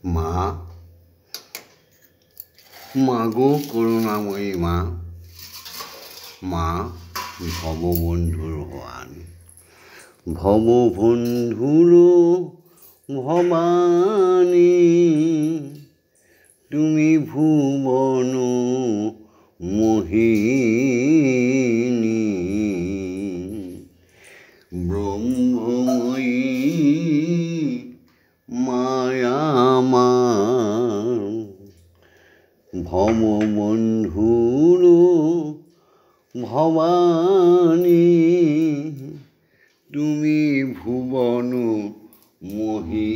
মা, মাগো করুণাময়ী মা, মা ভববন্ধুর ভবান, ভববন্ধুর ভবানী, তুমি ভুবন মোহিনী, ব্রহ্মময়ী মায়া আমার, ভববন্ধুর ভবানী, তুমি ভুবন মোহিনী,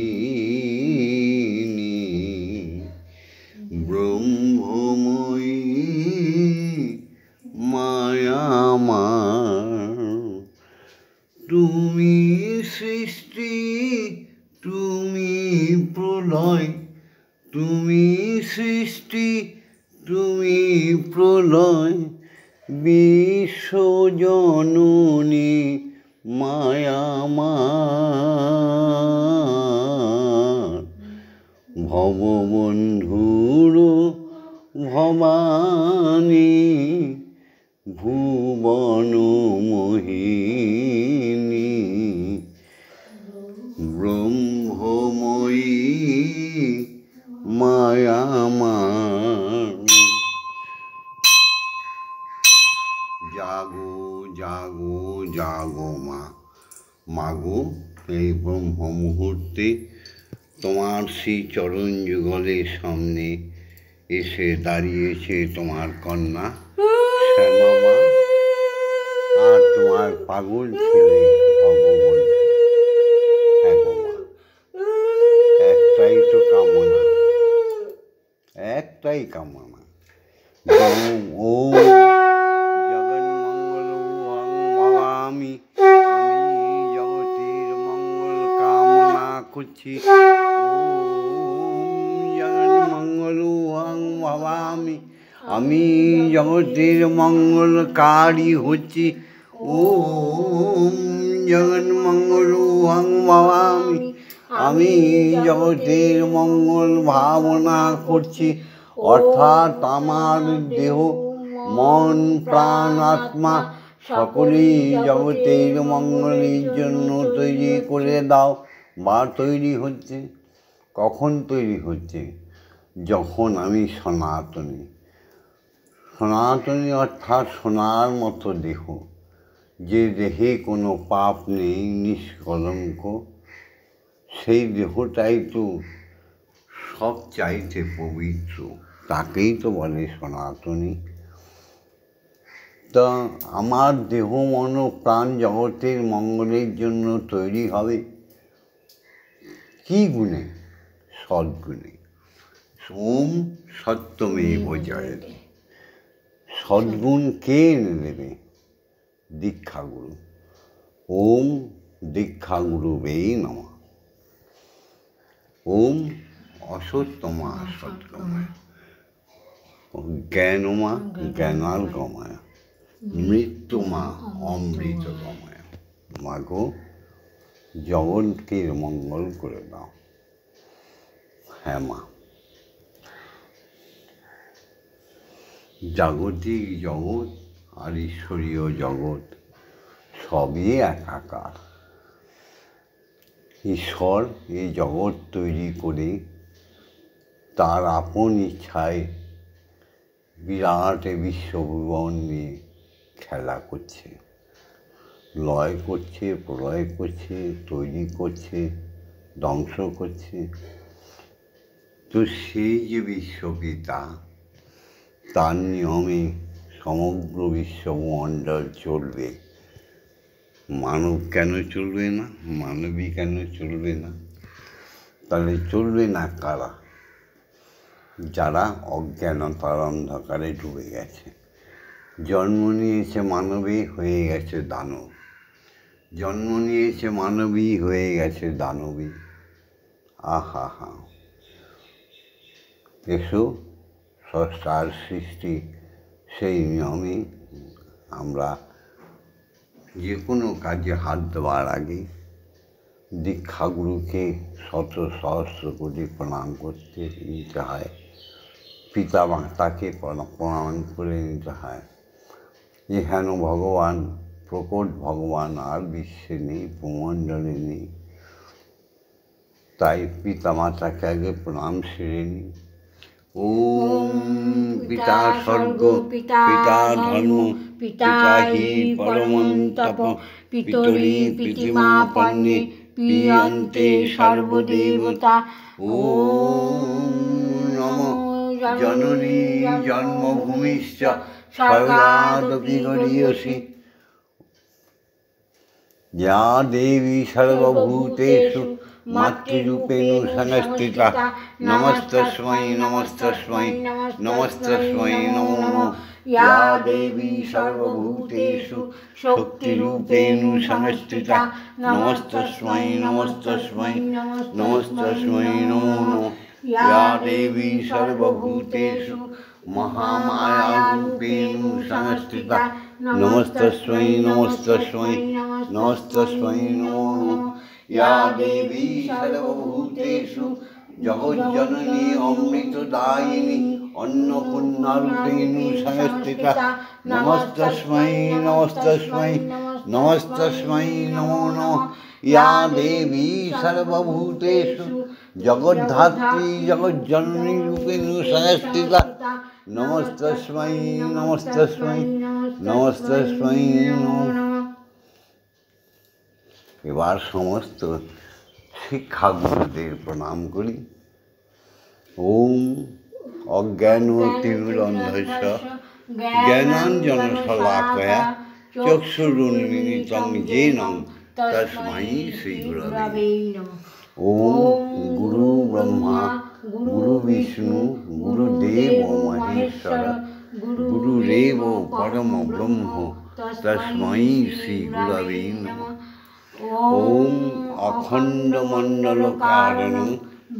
ব্রহ্মময়ী মায়া আমার, তুমি সৃষ্টি তুমি প্রলয়, তুমি সৃষ্টি তুমি প্রলয়, বিশ্বজননী মায়া আমার, ভববন্ধুর ভবানী, ভুবন মোহিনী, ব্রহ্মময়ী মায়া আমার। জাগো জাগো জাগো মা, মাগো এই ব্রহ্ম মুহূর্তে তোমার সেই চরণ যুগলের সামনে এসে দাঁড়িয়েছে তোমার কন্যা শ্যামা মা আর তোমার পাগল ছেলে ভগবন্ধু। হ্যাঁ গো মা, একটাই তো কামনা, একটাই কামনা, ও জগন্মঙ্গল ভবামি, আমি জগতের মঙ্গল কামনা করছি। জগন্মঙ্গল ভবামি, আমি জগতের মঙ্গলকারী হচ্ছি। ওম জগন্মঙ্গল ভবামি, আমি জগতের মঙ্গল ভাবনা করছি। অর্থাৎ আমার দেহ মন প্রাণ আত্মা সকলেই জগতের মঙ্গলের জন্য তৈরি করে দাও বা তৈরি হচ্ছে। কখন তৈরি হচ্ছে? যখন আমি সনাতনী, সনাতনী অর্থাৎ সোনার মতো দেহ, যে দেহে কোনো পাপ নেই, নিষ্কলঙ্ক, সেই দেহটাই তো সব চাইতে পবিত্র, তাকেই তো বলে সনাতনী। তা আমার দেহ মন প্রাণ জগতের মঙ্গলের জন্য তৈরি হবে কী গুণে? সদ্গুণে। ওম সত্যমেব জয়তে। সদ্গুণ কে এনে দেবে? দীক্ষাগুরু। ওম দীক্ষাগুরুবে নমঃ। ওম অসত্যমা সৎগময়, জ্ঞানমা জ্ঞানার্গময়, মৃত্যুমা অমৃতগময়। মাগো জগৎকের মঙ্গল করে দাও। হ্যাঁ মা, জাগতিক জগৎ আর ঈশ্বরীয় জগৎ সবই একাকার। ঈশ্বর এই জগৎ তৈরি করে তার আপন ইচ্ছায় বিরাট বিশ্বভুবন নিয়ে খেলা করছে, লয় করছে, প্রলয় করছে, তৈরি করছে, ধ্বংস করছে। তো সেই যে বিশ্বপিতা, তার নিয়মে সমগ্র বিশ্বমণ্ডল চলবে। মানব কেন চলবে না? মানবী কেন চলবে না? তাহলে চলবে না কারা? যারা অজ্ঞানতার অন্ধকারে ডুবে গেছে। জন্ম নিয়েছে মানবী, হয়ে গেছে দানব। জন্ম নিয়েছে মানবী, হয়ে গেছে দানবী। আহা হা, এসো স্রষ্টার সৃষ্টি, সেই নিয়মে আমরা যে কোনো কাজে হাত দেওয়ার আগে দীক্ষাগুরুকে শত সহস্র কোটি প্রণাম করতে নিতে হয়, পিতা মাতাকে প্রণাম করে নিতে হয়। এহেন ভগবান, প্রকট ভগবান আর বিশ্বে নেই, ভূমণ্ডলে নেই। তাই পিতা মাতাকে আগে প্রণাম সেরে নিই। ওম পিতা স্বর্গ, পিতা ধর্ম, পিতা হি পরমন্তপ, পিতরি পিতিমা পন্নে, পিয়ন্তে সর্বদেবতা। ওম নমঃ জননী জন্মভূমিশ্চ স্বর্গাদপি গরীয়সী। या देवी सर्वभूतेषु मातृरूपेण संस्थिता नमस्तस्मै नमस्तस्मै नमस्तस्मै नमो नमः। या देवी सर्वभूतेषु शक्तिरूपेण संस्थिता नमस्तस्मै नमस्तस्मै नमस्तस्मै नमो नमः। या देवी सर्वभूतेषु महामायारूपेण संस्थिता नमस्तस्मै नमस्तस्मै नमस्तस्मै नमो नमः। या देवी सर्वभूतेषु जगज्जननी अमृतदायिनी अन्नपूर्णारूपेण संस्थिता नमस्तस्मै नमस्तस्मै नमस्तस्मै नमो नमः। या देवी सर्वभूतेषु जगद्धात्री जगज्जननी रूपेण संस्थिता नमस्तस्मै नमस्तस्मै नमस्तस्मै नमो नमः। এবার সমস্ত শিক্ষাগুরুদের প্রণাম করি। ওম অজ্ঞান তিমিরন্ধস্য জ্ঞানাঞ্জনশলাকয়া চক্ষুরুন্মিলিतं येन তস্मै শ্রীগুরবে নমঃ। ওম গুরু ব্রহ্মা গুরু বিষ্ণু গুরুদেব মহেশ্বর গুরুরেব পরম ব্রহ্ম তস্मै শ্রীগুরবে নমঃ। ওম অখণ্ডমণ্ডলকারণং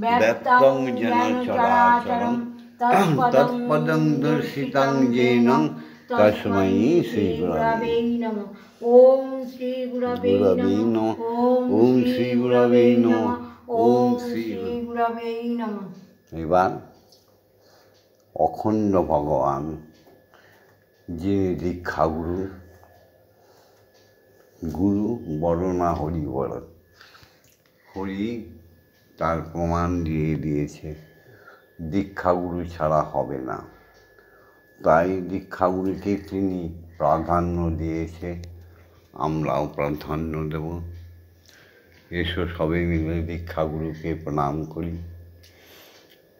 ব্যক্তং যেন চরাচরং তৎপদং দর্শিতং येन তস্मै শ্রীগুরবে নমঃ। ওম শ্রীগুরবে নমঃ। ওম শ্রীগুরবে নমঃ। ওম শ্রীগুরবে নমঃ। এবার অখণ্ড ভগবান যিনি দীক্ষাগুরু, গুরু বড় না হরি বড়, হরি তার প্রমাণ দিয়ে দিয়েছে দীক্ষাগুরু ছাড়া হবে না। তাই দীক্ষাগুরুকে তিনি প্রাধান্য দিয়েছে, আমরাও প্রাধান্য দেব। এসো সবে মিলে দীক্ষাগুরুকে প্রণাম করি।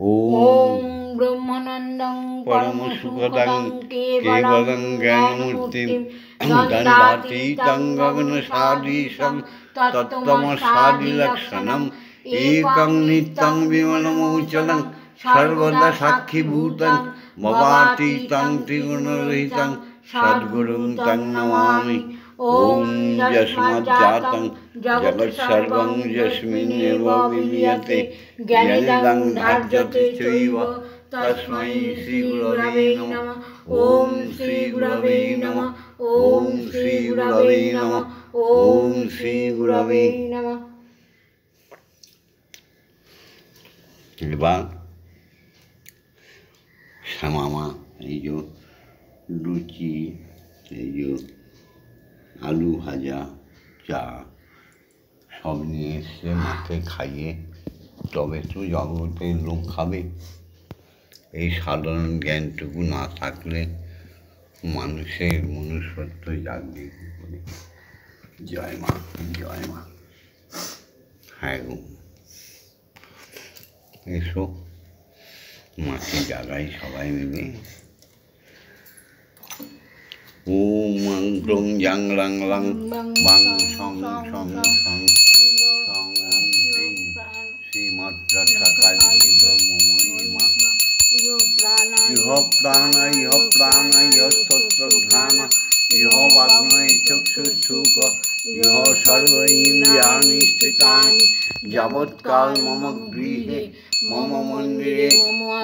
ওম ব্রহ্মানন্দং পরম সুখদং কেবলং জ্ঞানমূর্তিম দণ্ডাতীতং গগনসদৃশং তত্ত্বমসাদিলক্ষণম একং নিত্যং বিমলমচলং সর্বদা সাক্ষীভূতং ভবাতীতং ত্রিগুণরহিতং সদ্গুরুং তং নমামি। ওম যস্মাজ্জাতং জগৎসর্বং যস্মিন্নেব বিলীয়তে জ্ঞানিদং ধার্যতে চৈব তস্मै শ্রীগুরবে নমঃ। ওম শ্রীগুরবে নমঃ। ওম শ্রীগুরবে নমঃ। ওম শ্রীগুরবে নমঃ। এবার শ্যামামা এই যে লুচি, এই যে আলু ভাজা, চা সব নিয়ে এসে মাকে খাইয়ে তবে তো জগতের লোক খাবে। এই সাধারণ জ্ঞানটুকু না থাকলে মানুষের মনুষ্যত্ব জাগবে কী করে। জয় মা, জয় মা। হ্যাঁ গো, এসো মাকে জাগাই সবাই মিলে। ওম মং গ্রং জাং লাং লাং বাং সং সং সং সং ওম ক্রিং শ্রীমদ্রসাকালী ব্রহ্মময়ী মা। ইহ প্রাণ ইহ প্রাণ ইহ তত্ত্বধান ইহ বাগ্ময় চক্ষুষুক ইহ সর্ব ইন্দ্রিয়াণি স্থিতানি যাবৎকাল মম গৃহে মম মন্দিরে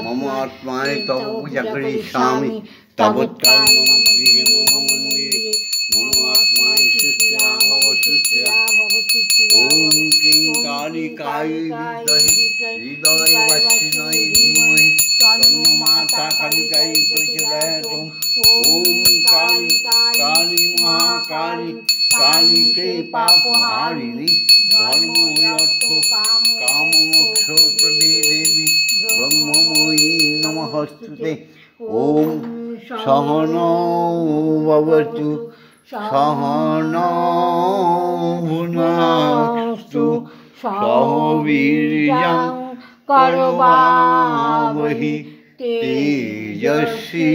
মম আত্মায় তব পূজা করিষ্যামি তাবৎকাল মম গৃহে মম মন্দিরে মম আত্মায় সুস্থিরাম অবশ্য सुश्रिया ओम क्रीं कालिकायै विद्महे हृदयवत्सिन्यै धीमहि तन्नो माता कालिकायै प्रचोदयात्। ओम काली काली महाकाली कालिके पापहारिणि धर्मोऽर्थ काममोक्ष प्रदे देवी ब्रह्ममयी नमस्तुते। ओम सहनौ भवतु सहनौ भुनस्तु सह वीर्यं करवावहि तेजस्वी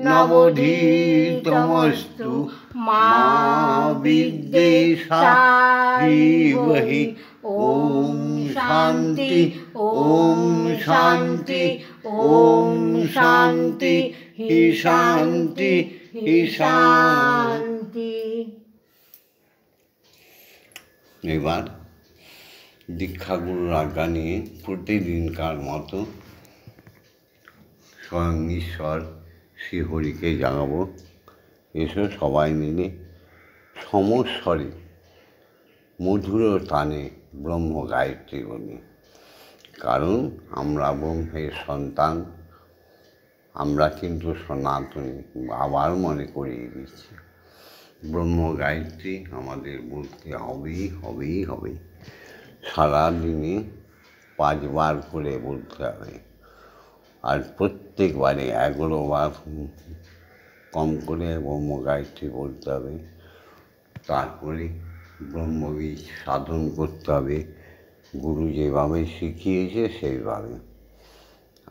नवधीतमस्तु मा विद्वेषाहिवहि। ओम शांति ओम शांति ओम शांति ही शांति ही शांति। এবার দীক্ষাগুরুর আজ্ঞা নিয়ে প্রতিদিনকার মতো স্বয়ং ঈশ্বর শ্রীহরিকে জানাবো। এসো সবাই মিলে সমস্বরে মধুর তানে ব্রহ্ম গায়ত্রী বলি। কারণ আমরা ব্রহ্মের সন্তান, আমরা কিন্তু সনাতনী। আবার মনে করিয়ে দিচ্ছি, ব্রহ্ম গায়ত্রী আমাদের বলতে হবে। সারাদিনে 5 বার করে বলতে হবে, আর প্রত্যেকবারে 11 বার কম করে ব্রহ্ম গায়ত্রী বলতে হবে। তারপরে ব্রহ্মবীজ সাধন করতে হবে, গুরু যেভাবে শিখিয়েছে সেইভাবে।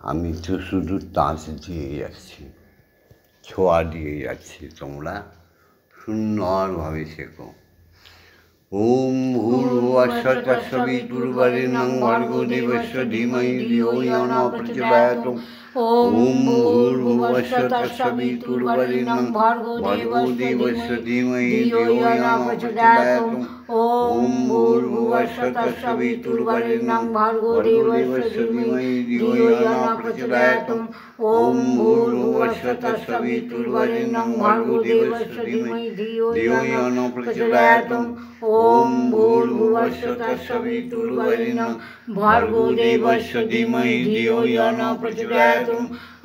আমি তো শুধু তাস দিয়ে যাচ্ছি, ছোঁয়া দিয়ে যাচ্ছি, তোমরা সুন্দরভাবে শেখো। ওম ভূর্ভুবস্সুঃ তস্সবিতুর্বরেণ্যং ভর্গো দেবস্য ধীমহি ধিয়ো ইয়ো ন প্রচোদয়াৎ। ওম ভূর্ভুবস্সুঃ তস্সবিতুর্বরেণ্যং ভর্গো দেবস্য ধীমহি ধিয়ো ইয়ো ন প্রচোদয়াৎ। ওম ভূর্ভুবস্সুঃ তস্সবিতুর্বরেণ্যং ভর্গো দেবস্য ধীমহি ধিয়ো ইয়ো ন প্রচোদয়াৎ। ওম ভূর্ভুবস্সুঃ তস্সবিতুর্বরেণ্যং ভর্গো দেবস্য ধীমহি ধিয়ো ইয়ো ন প্রচোদয়াৎ। ওম ভূর্ভুবস্সুঃ তস্সবিতুর্বরেণ্যং ভর্গো দেবস্য ধীমহি ধিয়ো ইয়ো ন প্রচোদয়াৎ।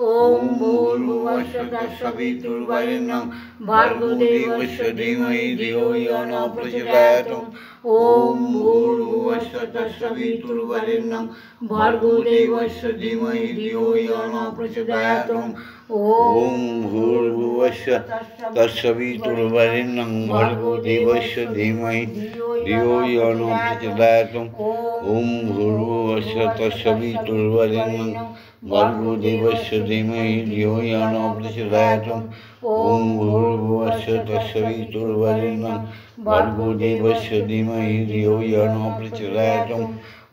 ওম ভূর্ভুবস্সুঃ তস্সবিতুর্বরেণ্যং ভর্গো দেবস্য ধীমহি ধিয়ো ইয়ো ন প্রচোদয়াৎ। ওম ভূর্ভুবস্সুঃ তস্সবিতুর্বরেণ্যং ভর্গো দেবস্য ধীমহি ধিয়ো ইয়ো ন প্রচোদয়াৎ। ওম ভূর্ভুবস্সুঃ তস্সবিতুর্বরেণ্যং ভর্গো দেবস্য ধীমহি ধিয়ো ইয়ো ন প্রচোদয়াৎ। ওম ভূর্ভুবস্সুঃ তস্সবিতুর্বরেণ্যং ভর্গো দেবস্য ধীমহি ধিয়ো ইয়ো ন প্রচোদয়াৎ। ওম ভূর্ভুবস্সুঃ তস্সবিতুর্বরেণ্যং ভর্গো দেবস্য ধীমহি ধিয়ো ইয়ো ন প্রচোদয়াৎ।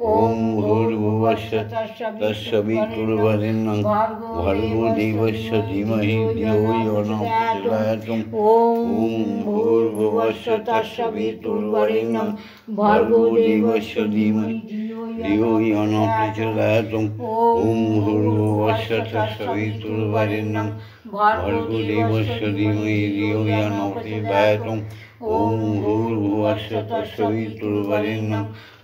ওম ভূর্ভুবস্সুঃ তস্সবিতুর্বরেণ্যং ভর্গো দেবস্য ধীমহি ধিয়ো ইয়ো ন প্রচোদয়াৎ। ওম ভূর্ভুবস্সুঃ তস্সবিতুর্বরেণ্যং ভর্গো দেবস্য ধীমহি ধিয়ো ইয়ো ন প্রচোদয়াৎ। ওম ভূর্ভুবস্সুঃ তস্সবিতুর্বরেণ্যং ভর্গো দেবস্য ধীমহি ধিয়ো ইয়ো ন প্রচোদয়াৎ। ওম ভূর্ভুবস্সুঃ তস্সবিতুর্বরেণ্যং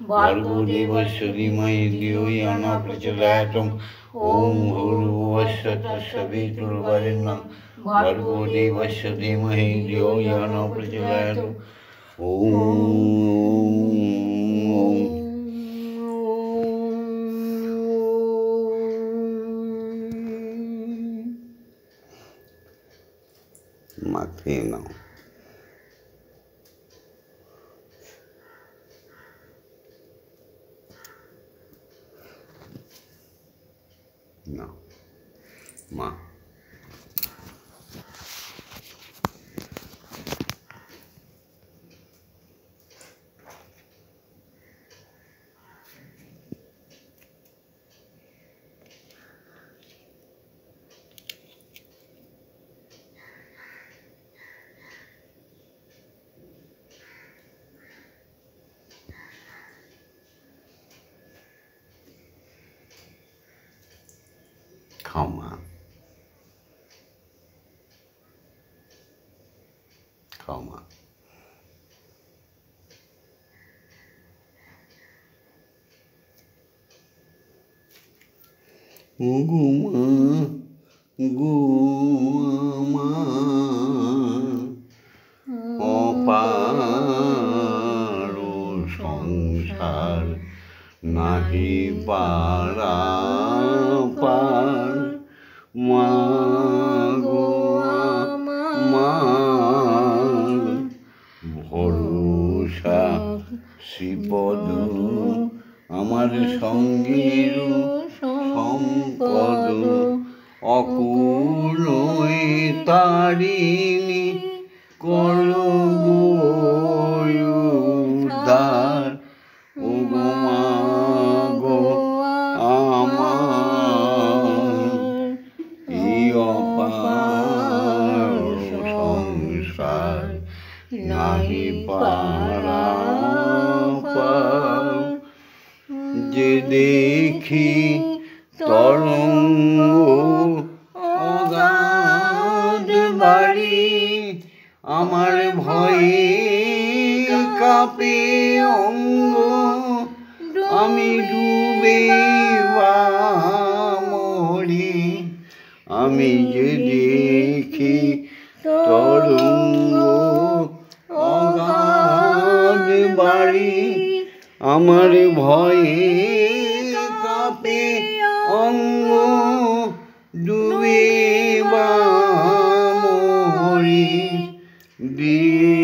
ভর্গো দেবস্য ধীমহি ধিয়ো ইয়ো ন প্রচোদয়াৎ। ওম ভূর্ভুবস্সুঃ তস্সবিতুর্বরেণ্যং ভর্গো দেবস্য ধীমহি ধিয়ো ইয়ো ন প্রচোদয়াৎ। মাথায় নাও। না মা ক্ষমা ক্ষমা ওগো মা গো আমার অপার সংসার নাহি পারাপার মা গো আমার ভরসা শ্রীপদ আমার সঙ্গীর সম্পদ অকুল তারিণী করো গো উদ্ধার ওগো মা গো আমার এই অপার সংসার নাহি পারাপার যে দেখি তরঙ্গ অগাধ বাড়ি আমার ভয়ে কাঁপে অঙ্গ আমি ডুবে মরি আমি যে দেখি তরঙ্গ অগাধ বাড়ি আমার ভয়ে কাঁপে অঙ্গ ডুবে মরি দিয়ে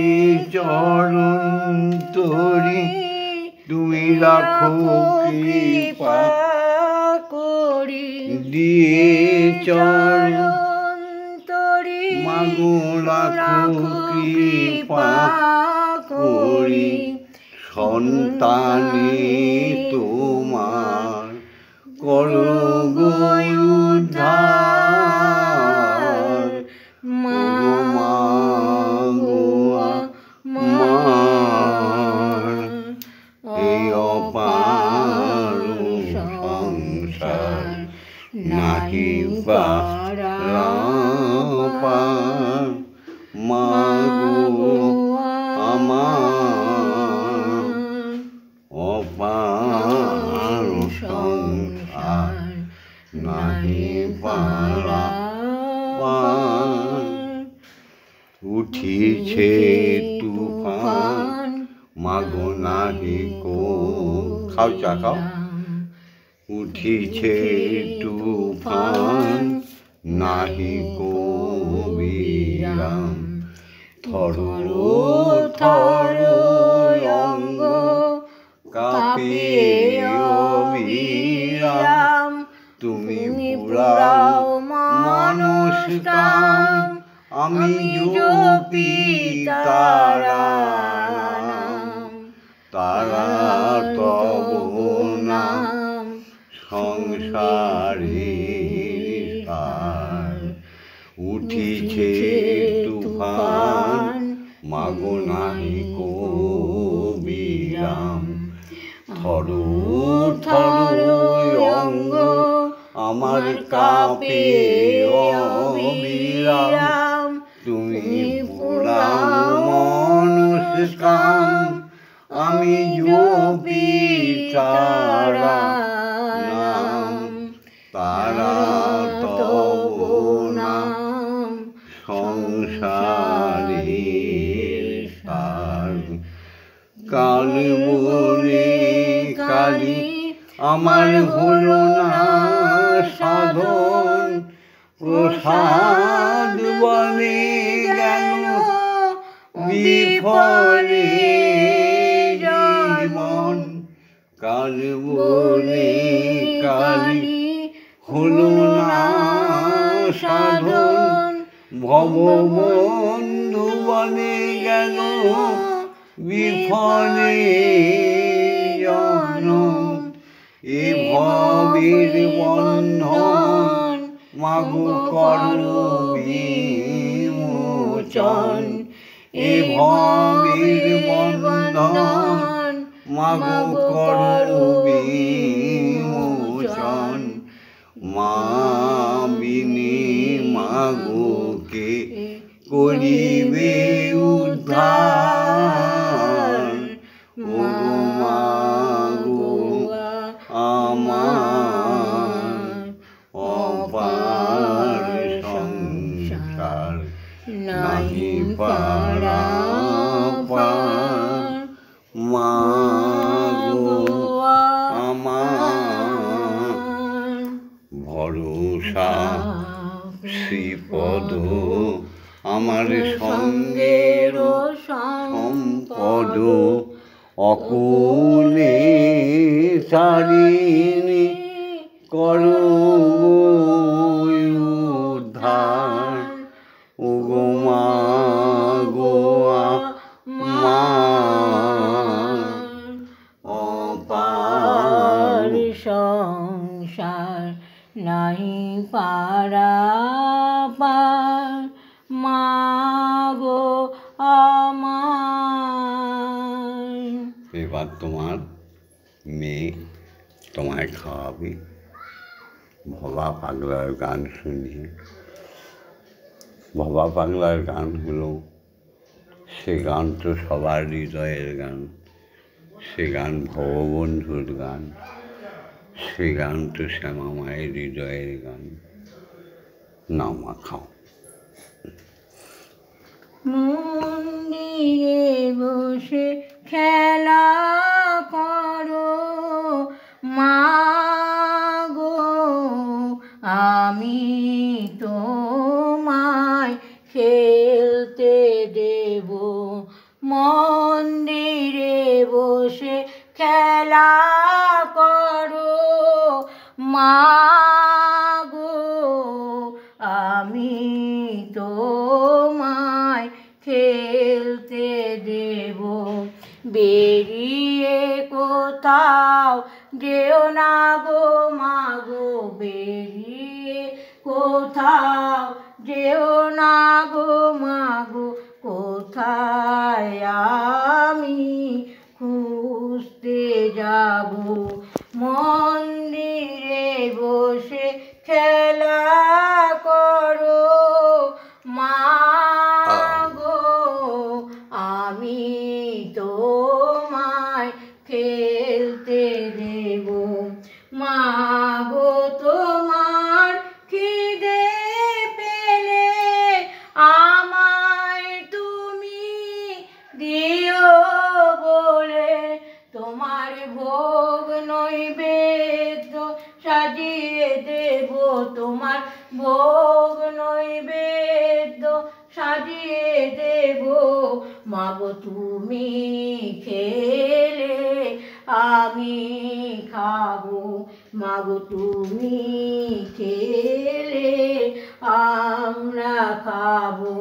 চরণ তরি তুমি রাখো কৃপা করি দিয়ে চরণ তরি মাগো রাখো কৃপা করি সন্তানে তোমার করো গো উদ্ধার মা গো আমার এই অপার সংসার নাহি পারাপার মা গো আমার অপার সংসার নাহি পারাপার উঠিছে তুফান মাগো নাহি কো খাও চা খাও উঠিছে তুফান নাহি কো বিরাম থরো থরো অঙ্গ কাঁপে অবিরাম তুমি পুরাও মানুষ কাম আমি জপি তারা তারা তব নাম সংসারের সার উঠিছে তুফান মাগো নাহি কো বিরাম থরো থরো অঙ্গ আমার কাঁপে অবিরাম তুমি পুরাও মানুষ কাম আমি জপি তারা নাম তারা তব নাম সংসারের সার কাল বলে কালী আমার হলো না সাধন প্রসাদ বনে গেল বিফলে জীবন কাল বলে কালী হলো না সাধন ভববন্ধু বনে গেল বিফলে জনম এ ভবের বন্ধন মাগো করো বিমোচন এ ভবের বন্ধন মাগো করো বিমোচন মা বিনে মাগো কে করিবে উদ্ধার ও মা গো আমার পারাপার মা গো আমার ভরসা শ্রীপদ আমার সঙ্গের সম্পদ অকুলে চারিণী করো উদ্ধার ওগো মা গো আমার অপার সংসার নাহি পারাপার মা গো আমার। এবার তোমার মেয়ে তোমায় খাওয়াবে ভবা পাগলার গান শুনিয়ে। ভবা পাগলার গান হলো সে গান তো সবার হৃদয়ের গান, সে গান ভববন্ধুর গান, সে গান তো শ্যামা মায়ের হৃদয়ের গান। নাও মা খাও। মন্দিরে বসে খেলা করো মা গো আমি তোমায় খেলতে দেব। মন্দিরে বসে খেলা করো মা গো আমি তোমায় খেলতে দেব। বেরিয়ে কোথাও যেও না গো মা গো, বেরিয়ে কোথাও যেও না গো মা গো, কোথায় আমি খুঁজতে যাব। মন্দিরে বসে খেলা করো মা গো আমি তোমায় খেলতে দেব। মা গো তোমার খিদে পেলে আমায় তুমি দিও বলে, তোমার ভোগ নৈবেদ্য সাজিয়ে দেব, তোমার ভোগ নৈবেদ্য সাজিয়ে দেব। মা গো তুমি খেলে আমি খাবো, মা গো তুমি খেলে আমরা খাবো।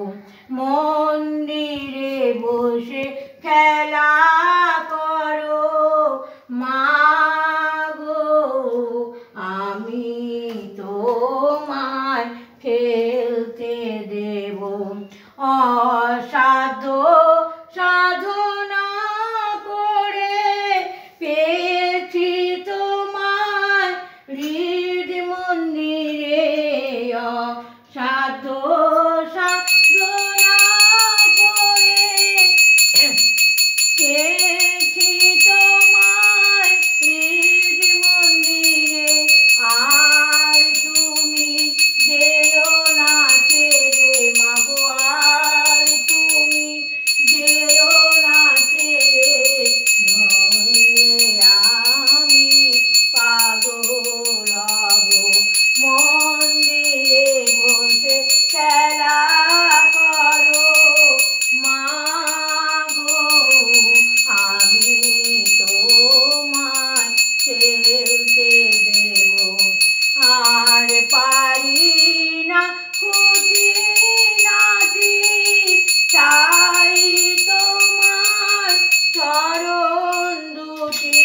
মন্দিরে বসে খেলা করো মা গো আমি তোমায় খেলতে দেব। অসাধ্য সাধনা করে পেয়েছি তোমায় হৃদ মন্দিরে। অসাধ্য সাধনা করে পেয়েছি তোমায় হৃদ মন্দিরে। আর তুমি যেও না ছেড়ে মা গো, আর তুমি যেও না ছেড়ে, নইলে আমি পাগল হব। মন্দিরে বসে খেলা করো মা গো আমি তোমায় খেলতে দেব। আর পারি না খুঁটিনাটি চাই তোমার চরণ দুটি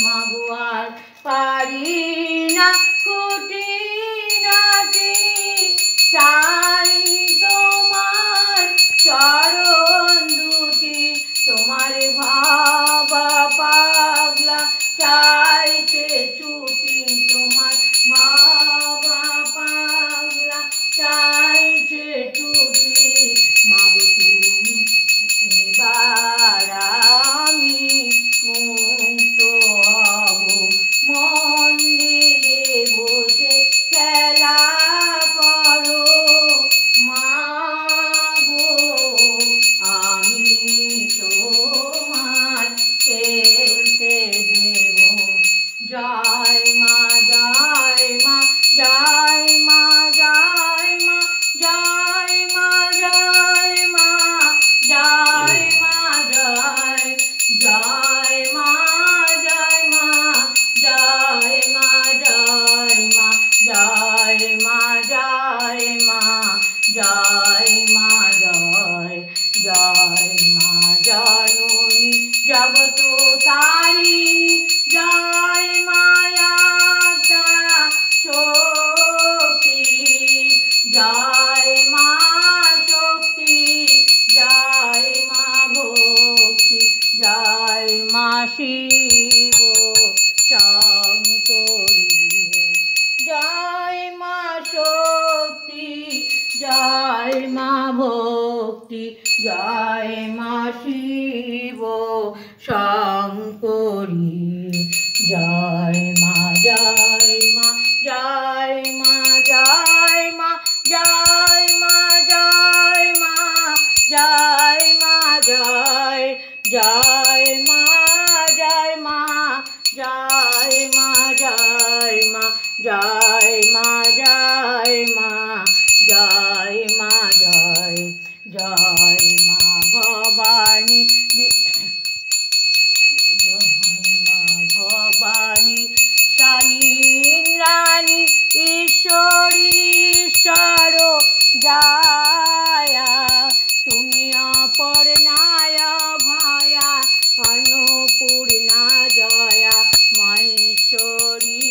মা গো, আর পারি না খুঁটিনাটি চাই তোমার চরণ দুটি। তোমার ভাবা পাগলা চাইছে ছুটি, তোমার ভাবা পাগলা চাইছে ছুটি। মা গো তুমি এবার আমি মুক্ত হব। মন্দিরে বসে খেলা করো মা গো জয় মা শক্তি, জয় মা ভক্তি, জয় মা শিব শঙ্করী। জয় মা শক্তি, জয় মা ভক্তি, জয় মা শিব শঙ্করী। জয় মা, জয় মা, জয় মা, জয় মা, জয় মা, জয় মা, জয় মা, জয়, জয় মা, জয় মা, জয় মা, জয় মা, জয় মা, জয় মা, জয় মা, জয়, জয় মা ভবানী, জয় মা ভবানী, শালী রানী, ঈশ্বরী ঈশ্বর জায়া, তুমি অপর্ণায়া ভায়া, অন্নপূর্ণা জয়া, মহেশ্বরী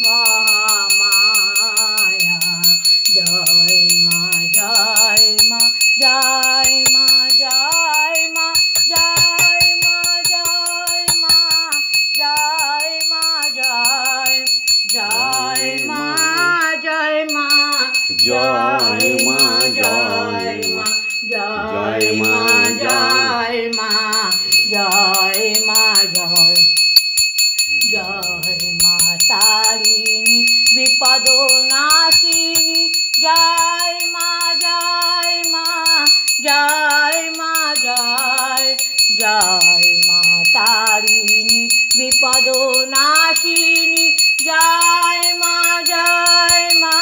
মহামায়া। জয় মা, জয় মা, জয় মা, জয় মা, জয় মা, জয় মা, জয় মা, জয়, জয় মা, জয় মা, জয় মা, জয় মা, জয় মা, জয় মা, জয় মা, জয়, জয় মা তারিণী বিপদ নাশিনী, জয় মা, জয় মা, জয় মা, জয়, জয় মা তারিণী বিপদ নাশিনী, জয় মা, জয় মা,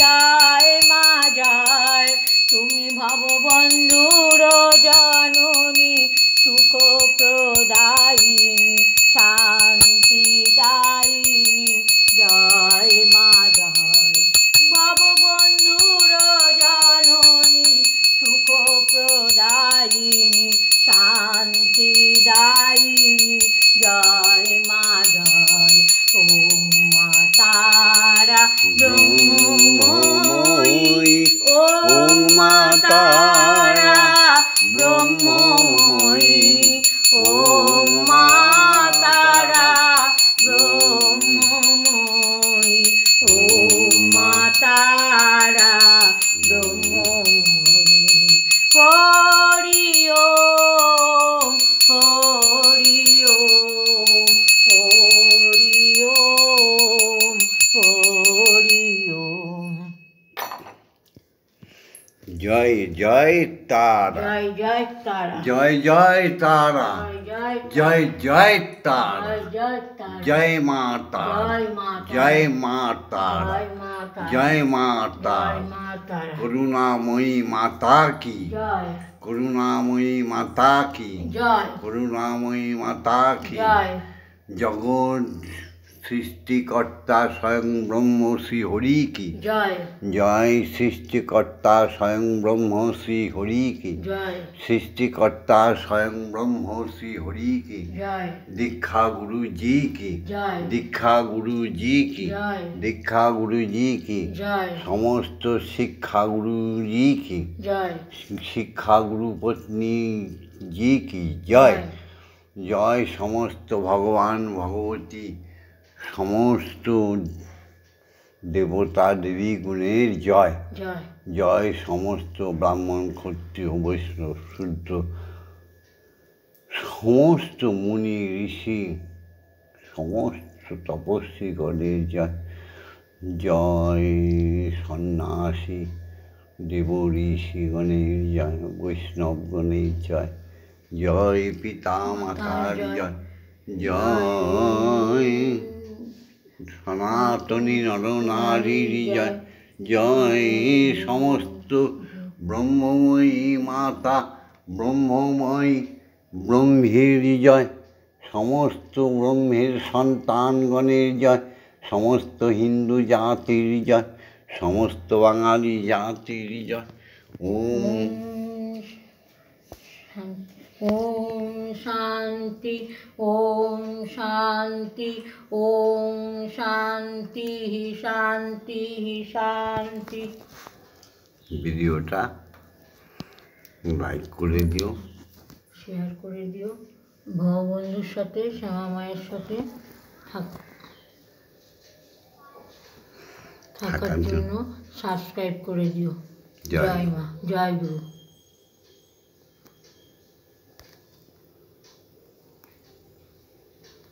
জয় মা, জয়। তুমি ভববন্ধুর জননী, সুখ প্রদায়িনী, শান্তিদায়িনী, জয় মা, জয়। ভববন্ধুর জননী, সুখ প্রদায়িনী, শান্তিদায়িনী, জয় মা, জয়। ওম মা তারা ব্রহ্মময়ী, ওম মা তারা ব্রহ্মময়ী, ওম মা তারা ব্রহ্মময়ী, ওম মা তারা ব্রহ্মময়ী। হরি ওম, হরি ওম, হরি ওম, হরি ওম। জয় জয় তারা, জয় জয় তারা, জয় জয় তারা, জয় জয় জয় জয় তারা, জয় তারা, জয় মা তারা, জয় মা তারা, জয় মা তারা, জয় মা তারা, জয় মা জয় তারা। মা তারা। করুণাময়ী মাতা কি, জয়, করুণাময়ী মাতা কি, জয়, করুণাময়ী মাতা কি। জয়, জগৎ সৃষ্টিকর্তা স্বয়ং ব্রহ্ম শ্রী হরি কি, জয়, জয়। সৃষ্টিকর্তা স্বয়ং ব্রহ্ম শ্রী হরি কি, জয়, সৃষ্টিকর্তা স্বয়ং ব্রহ্ম শ্রী হরি কি। জয়, দীক্ষা গুরু জি কি, জয়, দীক্ষা গুরু জি কি, জয়, দীক্ষা গুরু জি কি। জয়, সমস্ত শিক্ষা গুরু জি কি, জয়, শিক্ষা গুরু পত্নী জি কি, জয়। জয় সমস্ত ভগবান ভগবতী, সমস্ত দেবতা দেবী গুণের জয়। জয়, জয় সমস্ত ব্রাহ্মণ ক্ষত্রিয় বৈষ্ণব শূদ্র, সমস্ত মুনি ঋষি, সমস্ত তপস্বীগণের জয়। জয় সন্ন্যাসী দেব ঋষিগণের জয়, বৈষ্ণবগণের জয়। জয় পিতা মাতার জয়, জয় সনাতনী নরনারীর জয়। জয় সমস্ত ব্রহ্মময়ী মাতা, ব্রহ্মময়ী ব্রহ্মের জয়। সমস্ত ব্রহ্মের সন্তানগণের জয়, সমস্ত হিন্দু জাতির জয়, সমস্ত বাঙালি জাতির জয়। ওম ওম শান্তি ওম শান্তি ওম শান্তি শান্তি শান্তি। ভিডিওটা লাইক করে দিও, শেয়ার করে দিও, ভববন্ধুর সাথে শ্যামা মায়ের সাথে থাকার জন্য সাবস্ক্রাইব করে দিও। জয় জয় মা, জয় গুরু।